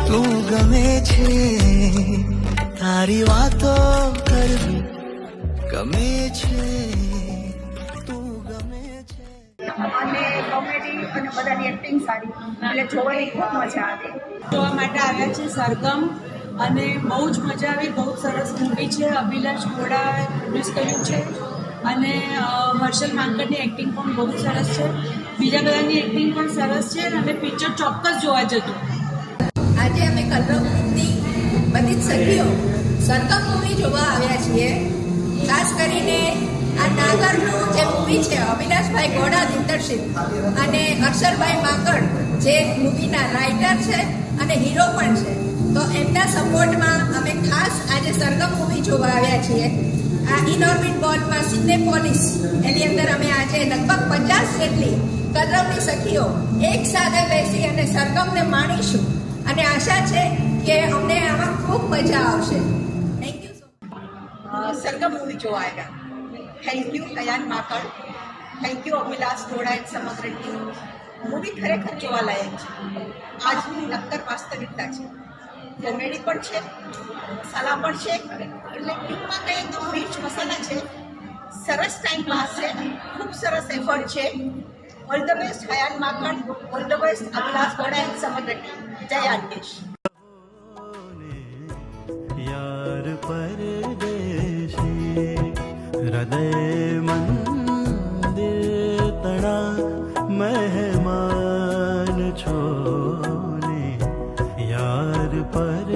તું ગમે છે, તારી વાતો કરવી ગમે છે, તું ગમે છે. અને કોમેડી અને બધાની એક્ટિંગ સારી એટલે જોવાની ખૂબ મજા આવે. જોવા માટે આવ્યા છે સરગમ અને બહુ જ મજા આવી. બહુ સરસ મૂવી છે. અભિલાષ ઘોડાએ પ્રોડ્યુસ કર્યું છે અને હર્ષલ માંકડની એક્ટિંગ પણ બહુ સરસ છે. બીજા બધાની એક્ટિંગ પણ સરસ છે અને પિક્ચર ચોક્કસ જોવા જતું. આજે અમે કલરવની બધી જ સખીઓ સરગમ મૂવી જોવા આવ્યા છીએ. ખાસ કરીને આ નાગરનું જે મૂવી છે, અવિનાશભાઈ ઘોડા દિગ્દર્શિત અને હર્ષલભાઈ માંકડ જે મૂવીના રાઇટર છે અને હીરો પણ છે, તો એમના સપોર્ટમાં અમે ખાસ આજે સરગમ મૂવી જોવા આવ્યા છીએ. આ ઇનોર્બિટ બોલમાં સિનેપોલિસ એની અંદર અમે આજે લગભગ 50 જેટલી કલરવની સખીઓ એક સાથે બેસી અને સરગમને માણીશું અને આશા છે કે અમને આમાં ખૂબ મજા આવશે. Thank you so much. Sargam movie જોવા આવ્યા. Thank you Ayaan માકડ, thank you Abhilash ઘોડા એન્ડ સમગ્ર ટીમ. મૂવી ખરેખર જોવાલાયક છે. આજની નક્કર વાસ્તવિકતા છે. કોમેડી પણ છે, મસાલા પણ છે, એટલે ટૂંકમાં કહીએ તો મિર્ચ મસાલા છે. સરસ ટાઈમ પાસ છે, ખૂબ સરસ એફર્ટ છે. All the best Ayaan માકડ, all the best Abhilash ઘોડા એન્ડ સમગ્ર ટીમ. જય આંટીશ. यार परदेशी हृदय मंदिर तड़ा मेहमान छोने यार पर